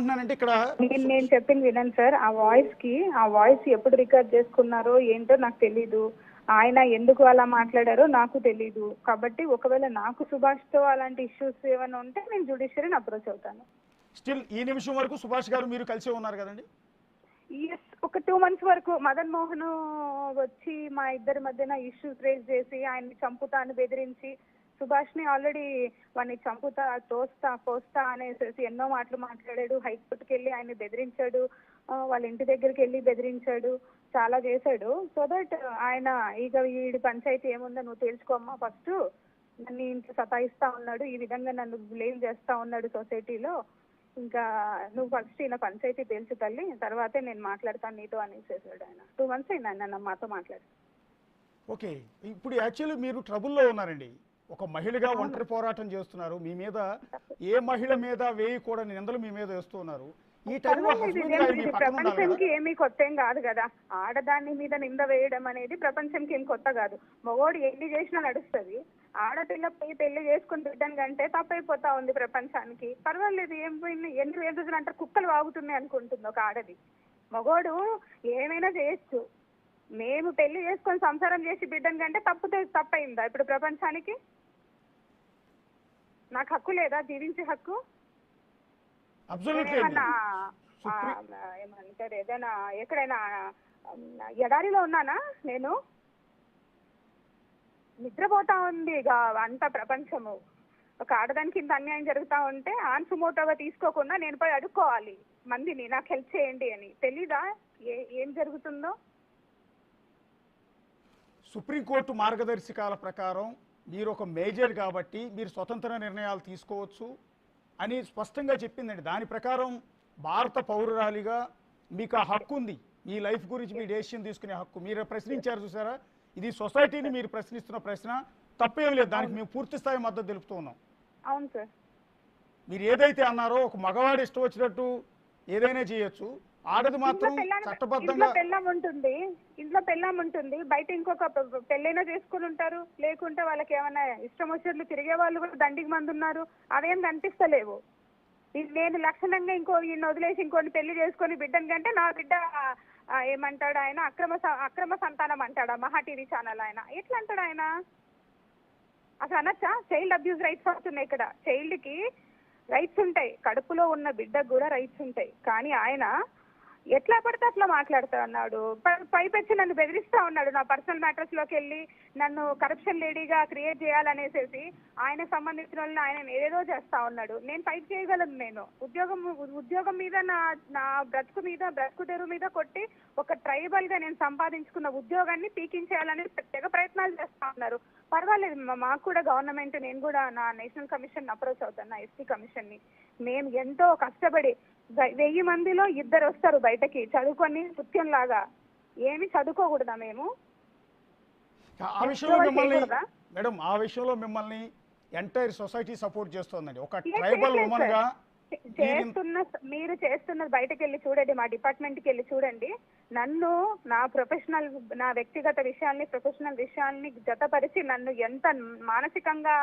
ఏమంటున్నానంటే ఇక్కడ నేను చెప్పింది వినండి సార్. ఆ వాయిస్ ఎప్పుడు రికార్డ్ చేసుకున్నారో ఏంటో నాకు తెలీదు. ఆయన ఎందుకు అలా మాట్లాడారో నాకు తెలీదు. కాబట్టి ఒకవేళ నాకు సుభాష్తో అలాంటి ఇష్యూస్ ఏమైనా ఉంటే నేను జ్యుడిషియరీని అప్రోచ్ అవుతాను. స్టిల్ ఈ నిమిషం వరకు సుభాష్ గారు మీరు కలిసే ఉన్నారు కదండి? ఒక 2 months వరకు మదన్ మోహన్ వచ్చి మా ఇద్దరి మధ్యన ఇష్యూస్ రేజ్ చేసి ఆయన్ని చంపుతా అని బెదిరించి, సుభాష్ ని ఆల్రెడీ వాడిని చంపుతా, తోస్తా, కోస్తా అనేసి ఎన్నో మాటలు మాట్లాడాడు. హైకోర్టుకి వెళ్ళి ఆయన్ని బెదిరించాడు, వాళ్ళ ఇంటి దగ్గరికి వెళ్ళి బెదిరించాడు, చాలా చేశాడు. సో దట్ ఆయన ఇక వీడి పంచాయతీ ఏముందో నువ్వు తేల్చుకోమ్మా, ఫస్ట్ నన్ను ఇంట్లో సతాయిస్తా ఉన్నాడు, ఈ విధంగా నన్ను బ్లేమ్ చేస్తా ఉన్నాడు సొసైటీలో, ఇంకా నువ్వు ఫస్ట్ ఈయన పంచాయతీ తేల్చు తల్లి, తర్వాతే నేను మాట్లాడతాను నీతో అనేసేసాడు ఆయన. 2 months అయింది ఆయన మాతో మాట్లాడి. ఓకే, ఇప్పుడు యాక్చువల్లీ మీరు ట్రబుల్లో ఉన్నారండి. ఒక మహిళగా ఒంటరి పోరాటం చేస్తున్నారు. మీ మీద ఏ మహిళ మీద వేయకూడని నిందలు మీ మీద వేస్తూ ఉన్నారు. ఈ టైంలో ప్రపంచంకి ఏమీ కొత్త ఏం కాదు కదా. ఆడదాని మీద నింద వేయడం అనేది ప్రపంచంకి ఏం కొత్త కాదు. మగోడు ఎన్ని చేసినా నడుస్తుంది. ఆడపిల్ల పోయి పెళ్లి చేసుకుని బిడ్డను కంటే తప్పైపోతా ఉంది ప్రపంచానికి. పర్వాలేదు, ఏం పోయింది, ఎన్ని రోజులు అంటే కుక్కలు వాగుతున్నాయి అనుకుంటుంది ఒక ఆడది. మగోడు ఏమైనా చేయొచ్చు. మేము పెళ్లి చేసుకొని సంసారం చేసి బిడ్డను కంటే తప్పైందా ఇప్పుడు ప్రపంచానికి? నాకు హక్కు లేదా జీవించే హక్కు? ఏమంటారు, ఏదైనా ఎక్కడైనా ఎడారిలో ఉన్నానా నేను? నిద్రపోతా ఉంది ఇక అంత ప్రపంచము. ఒక ఆడదానికి ఇంత అన్యాయం జరుగుతా ఉంటే ఆన్సుమోటోగా తీసుకోకుండా నేను పోయి అడుక్కోవాలి మందిని, నాకు హెల్ప్ చేయండి అని. తెలీదా ఏం జరుగుతుందో? సుప్రీంకోర్టు మార్గదర్శకాల ప్రకారం మీరు ఒక మేజర్ కాబట్టి మీరు స్వతంత్ర నిర్ణయాలు తీసుకోవచ్చు అని స్పష్టంగా చెప్పిందండి. దాని ప్రకారం భారత పౌరురాలిగా మీకు ఆ హక్కు ఉంది. మీ లైఫ్ గురించి మీ డెసిషన్ తీసుకునే హక్కు. మీరు ప్రశ్నించారు చూసారా, ఇది సొసైటీని మీరు ప్రశ్నిస్తున్న ప్రశ్న, తప్పేం లేదు. దానికి మేము పూర్తి స్థాయి మద్దతు తెలుపుతూ ఉన్నాం. అవును సార్. మీరు ఏదైతే అన్నారో ఒక మగవాడు ఇష్టం వచ్చినట్టు ఏదైనా చేయొచ్చు, ఆడది మాత్రం చట్టబద్ధంగా ఇంట్లో పెళ్ళాం ఉంటుంది, బయట ఇంకొక పెళ్ళైనా చేసుకుని ఉంటారు. లేకుంటే వాళ్ళకి ఏమైనా ఇష్టం వచ్చినట్లు తిరిగే వాళ్ళు కూడా దండికి మంది ఉన్నారు. అవేం కనిపిస్తలేవు. నేను లక్షణంగా ఈయన వదిలేసి ఇంకొని పెళ్లి చేసుకొని బిడ్డని కంటే నా బిడ్డ ఏమంటాడు ఆయన, అక్రమ సంతానం అంటాడా మహా టీవీ ఛానల్ ఆయన? ఎట్లా అంటాడు ఆయన? అసలు అనొచ్చా? చైల్డ్ అబ్యూస్ రైట్స్ వస్తున్నాయి ఇక్కడ. చైల్డ్ కి రైట్స్ ఉంటాయి, కడుపులో ఉన్న బిడ్డకు కూడా రైట్స్ ఉంటాయి. కానీ ఆయన ఎట్లా పడితే అట్లా మాట్లాడుతా ఉన్నాడు. పైపెచ్చి నన్ను బెదిరిస్తా ఉన్నాడు. నా పర్సనల్ మ్యాటర్స్ లోకి వెళ్ళి నన్ను కరప్షన్ లేడీగా క్రియేట్ చేయాలనేసి ఆయన సంబంధించిన వాళ్ళని ఆయన ఏదేదో చేస్తా ఉన్నాడు. నేను ఫైట్ చేయగలను. నేను ఉద్యోగం మీద నా బ్రతుకు తెరువు మీద కొట్టి ఒక ట్రైబల్ గా నేను సంపాదించుకున్న ఉద్యోగాన్ని పీకించేయాలని తెగ ప్రయత్నాలు చేస్తా ఉన్నారు. పర్వాలేదు, మాకు కూడా గవర్నమెంట్, నేను కూడా నా నేషనల్ కమిషన్ అప్రోచ్ అవుతాను, నా ఎస్టీ కమిషన్ ని. మేము ఎంతో కష్టపడి 1000 మందిలో 2 వస్తారు బయటకి చదువుకొని నృత్యం లాగా. ఏమి చదువుకోకూడదా మేము? మేడం, ఆ విషయంలో మిమ్మల్ని ఎంటైర్ సొసైటీ సపోర్ట్ చేస్తోందండి. ఒక ట్రైబల్ ఉమెన్ గా మీరు చేస్తున్నది బయటకు వెళ్ళి చూడండి, మా డిపార్ట్మెంట్కి వెళ్ళి చూడండి. నన్ను నా వ్యక్తిగత విషయాల్ని, ప్రొఫెషనల్ విషయాల్ని జతపరిచి నన్ను ఎంత మానసికంగా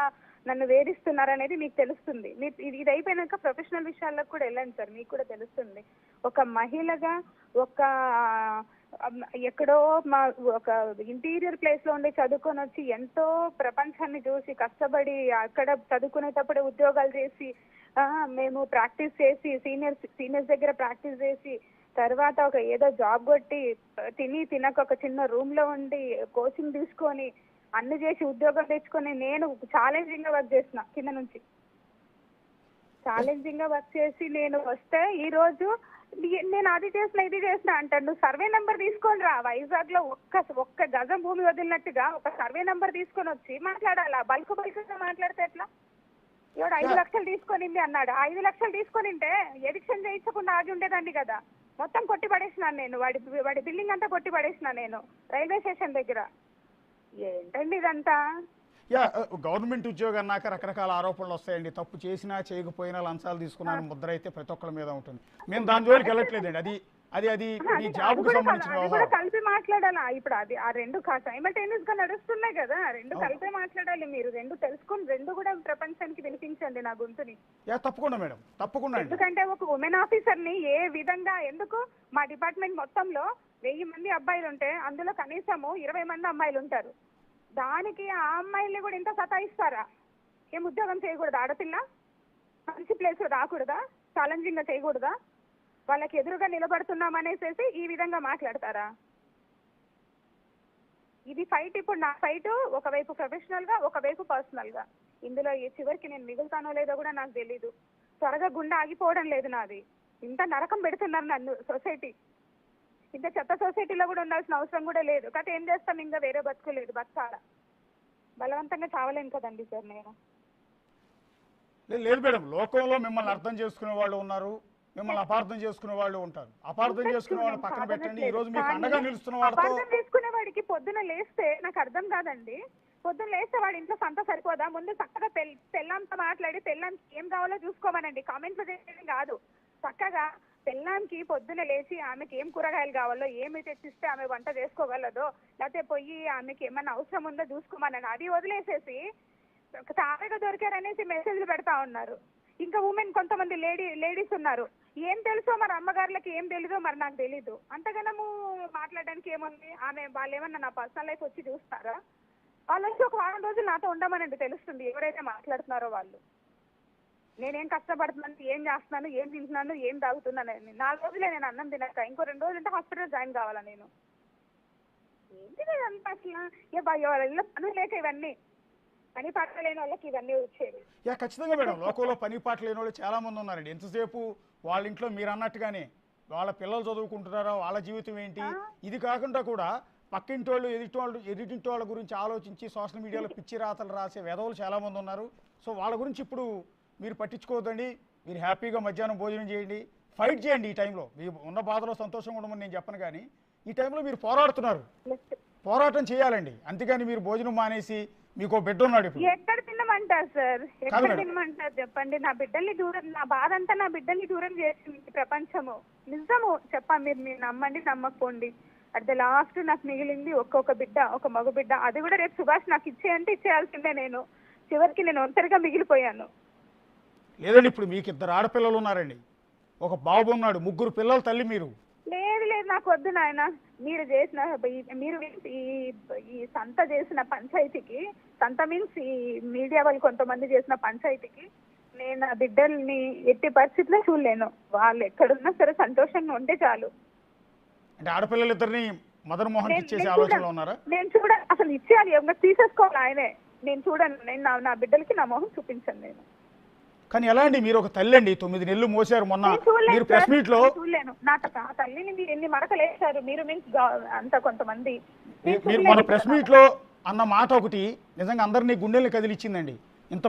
నన్ను వేధిస్తున్నారనేది మీకు తెలుస్తుంది. ఇది అయిపోయినాక ప్రొఫెషనల్ విషయాలకు కూడా వెళ్ళండి సార్, మీకు కూడా తెలుస్తుంది. ఒక మహిళగా ఎక్కడో ఒక ఇంటీరియర్ ప్లేస్ లో ఉండి చదువుకొని వచ్చి ఎంతో ప్రపంచాన్ని చూసి కష్టపడి అక్కడ చదువుకునేటప్పుడే ఉద్యోగాలు చేసి మేము ప్రాక్టీస్ చేసి సీనియర్స్ దగ్గర ప్రాక్టీస్ చేసి తర్వాత ఒక ఏదో జాబ్ కొట్టి తినక ఒక చిన్న రూమ్ లో ఉండి కోచింగ్ తీసుకొని అన్ని చేసి ఉద్యోగం తెచ్చుకొని నేను ఛాలెంజింగ్ గా వర్క్ చేసిన. కింద నుంచి ఛాలెంజింగ్ గా వర్క్ చేసి నేను వస్తే ఈ రోజు నేను అది చేసిన ఇది చేసిన అంటాడు. నువ్వు సర్వే నెంబర్ తీసుకొని రా. వైజాగ్ లో ఒక్క గజం భూమి వదిలినట్టుగా ఒక సర్వే నెంబర్ తీసుకొని వచ్చి మాట్లాడాలా? బల్క్గా మాట్లాడితే ఎట్లా? ఎవడు 5 లక్షలు తీసుకొనింది అన్నాడు. 5 లక్షలు తీసుకొనింటే ఎవిక్షన్ చేయించకుండా ఆగి ఉండేదండి కదా. మొత్తం కొట్టి పడేసినాను నేను. వాడి బిల్డింగ్ అంతా కొట్టి పడేసిన నేను రైల్వే స్టేషన్ దగ్గర. ఏంటండి ఇదంతా? గవర్నమెంట్ ఉద్యోగం అన్నాక రకరకాల ఆరోపణలు వస్తాయండి. తప్పు చేసినా చేయకపోయినా లంచాలు తీసుకున్నాను ముద్ర అయితే ప్రతి ఒక్కరి మీద ఉంటుంది. మేము దాని జోలికి వెళ్ళట్లేదండి. అది అది మీ అది జాబ్కు కూడా సంబంధించిన అది కూడా వ్యవహారం. కలిపి మాట్లాడాలా ఇప్పుడు అది ఆ రెండు సైమల్టేనియస్ గా నడుస్తున్నాయి కదా రెండు కలిపే మాట్లాడాలి మీరు రెండు తెలుసుకొని రెండు కూడా ప్రపంచానికి వినిపించండి నా గొంతుని తప్పకుండా మేడం, తప్పకుండా అండి. ఎందుకంటే ఒక ఉమెన్ ఆఫీసర్ ని ఏ విధంగా ఎందుకు మా డిపార్ట్మెంట్ మొత్తంలో 1000 మంది అబ్బాయిలు ఉంటే అందులో కనీసము 20 మంది అమ్మాయిలు ఉంటారు దానికి ఆ అమ్మాయిల్ని కూడా ఇంత సతాయిస్తారా ఏం ఉద్యోగం చేయకూడదా ఆడపిల్ల మంచి ప్లేస్ రాకూడదా ఛాలెంజింగ్ గా చేయకూడదా వాళ్ళకి ఎదురుగా నిలబడుతున్నాం అనేసి ఈ విధంగా మాట్లాడతారా ఇది ఫైట్ ఇప్పుడు నా ఫైట్ ఒకవైపు ప్రొఫెషనల్ గా ఒకవైపు పర్సనల్ గా ఇందులో ఈ చివరికి నేను మిగులుతానో లేదో కూడా నాకు తెలీదు త్వరగా గుండె ఆగిపోవడం లేదు నాది ఇంత నరకం పెడుతున్నారు నన్ను సొసైటీ ఇంత చెత్త సొసైటీలో కూడా ఉండాల్సిన అవసరం కూడా లేదు కాకపోతే ఏం చేస్తాం ఇంకా వేరే బతుకు లేదు బతకాల బలవంతంగా చావలేను కదండి సార్ నేను లేదు మేడం, లోకంలో మిమ్మల్ని అర్థం చేసుకునే వాళ్ళు ఉన్నారు, మిమ్మల్ని అపార్థం చేసుకునే వాళ్ళు ఉంటారు. అపార్థం చేసుకునే వాళ్ళని పక్కన పెట్టండి. ఈ రోజు మీకు అండగా నిలుస్తున్న వాళ్ళతో అపార్థం చేసుకునే వాడికి పొద్దున లేస్తే నాకు అర్థం కాదండి పొద్దున లేస్తే వాడి ఇంట్లో సంత సరిపోదా ముందు చక్కగా పెళ్ళాంతో మాట్లాడి పెళ్ళాంకి ఏం కావాలో చూసుకోమనండి కామెంట్లు చేయడం కాదు చక్కగా పెళ్ళాంకి పొద్దున లేచి ఆమెకి ఏం కూరగాయలు కావాలో ఏమి తెచ్చిస్తే ఆమె వంట చేసుకోగలదో లేకపోతే పోయి ఆమెకి ఏమన్నా అవసరం ఉందో చూసుకోమనండి అది వదిలేసేసి తారగా దొరికారనేసి మెసేజ్లు పెడతా ఉన్నారు ఇంకా ఉమెన్ కొంతమంది లేడీస్ ఉన్నారు ఏం తెలుసో మరి అమ్మగారులకి ఏం తెలీదో మరి నాకు తెలీదు అంతగానము మాట్లాడడానికి ఏముంది ఆమె వాళ్ళు ఏమన్నా నా పర్సనల్ లైఫ్ వచ్చి చూస్తారా వాళ్ళు వచ్చి ఒక వారం రోజులు నాతో ఉండమనండి తెలుస్తుంది ఎవరైతే మాట్లాడుతున్నారో వాళ్ళు నేనేం కష్టపడుతున్నాను ఏం చేస్తున్నాను ఏం తింటున్నాను ఏం తాగుతున్నాను 4 రోజులే నేను అన్నం తినక ఇంకో 2 రోజులు అంటే హాస్పిటల్ జాయిన్ కావాలా నేను ఏంటి అంతా అసలు ఇళ్ళ పనులు లేక ఇవన్నీ పని పాట లేని వాళ్ళకి ఇవన్నీ వచ్చేవి ఖచ్చితంగా మేడం, లోకంలో పని పాట లేని వాళ్ళు చాలా మంది ఉన్నారండి. ఎంతసేపు వాళ్ళ ఇంట్లో మీరు అన్నట్టుగానే వాళ్ళ పిల్లలు చదువుకుంటున్నారా, వాళ్ళ జీవితం ఏంటి, ఇది కాకుండా కూడా పక్కింటి వాళ్ళు ఎదుటింటి వాళ్ళ గురించి ఆలోచించి సోషల్ మీడియాలో పిచ్చి రాతలు రాసే వెధవులు చాలా మంది ఉన్నారు. సో వాళ్ళ గురించి ఇప్పుడు మీరు పట్టించుకోవద్దండి. మీరు హ్యాపీగా మధ్యాహ్నం భోజనం చేయండి, ఫైట్ చేయండి. ఈ టైంలో మీరు ఉన్న బాధలో సంతోషంగా ఉండమని నేను చెప్పను, కానీ ఈ టైంలో మీరు పోరాడుతున్నారు, పోరాటం చేయాలండి. అంతేగాని మీరు భోజనం మానేసి మీకు బిడ్డ ఉన్నాడు ఇప్పుడు ఎక్కడ తినమంటారు సార్ ఎక్కడ తినమంటారు చెప్పండి నా బిడ్డల్ని దూరం నా బాధ అంతా నా బిడ్డల్ని దూరం చేసింది ప్రపంచము నిజము మీరు నమ్మండి నమ్మకపోండి అట్ ద లాస్ట్ నాకు మిగిలింది ఒక్కొక్క బిడ్డ ఒక మగ బిడ్డ అది కూడా రేపు సుభాష్ నాకు ఇచ్చేయంటే ఇచ్చేయాల్సిందే నేను చివరికి నేను ఒంటరిగా మిగిలిపోయాను లేదండి ఇప్పుడు మీకు 2 ఆడపిల్లలు ఉన్నారండి ఒక బాబు ఉన్నాడు 3 పిల్లల తల్లి మీరు లేదు నాకు వద్దు నాయన మీరు చేసిన మీరు ఈ సంత చేసిన పంచాయతీకి సంత మీన్స్ ఈ మీడియా వాళ్ళు కొంతమంది చేసిన పంచాయతీకి నేను ఆ బిడ్డల్ని ఎట్టి పరిస్థితిలో చూడలేను వాళ్ళు ఎక్కడున్నా సరే సంతోషంగా ఉంటే చాలు అంటే ఆడపిల్లలిద్దరిని మదన్ మోహన్ ఇచ్చేసే ఆలోచనలో ఉన్నారా నేను అసలు ఇచ్చేయాలి తీసేసుకోవాలి ఆయనే నేను చూడను నేను నా బిడ్డలకి నా మొహం చూపించను నేను కానీ ఎలా అండి మీరు ఒక తల్లి అండి 9 నెలలు మోసారు మొన్న మీరు ప్రెస్ మీట్ లో చూడలేను నా తల్లిని మీరు ఎన్ని మడకలేశారు మీరు మీన్స్ అంత కొంతమంది మీరు మన ప్రెస్ మీట్ లో అన్న మాట ఒకటి నిజంగా అందరినీ గుండెల్ని కదిలిచ్చిందండి ఇంత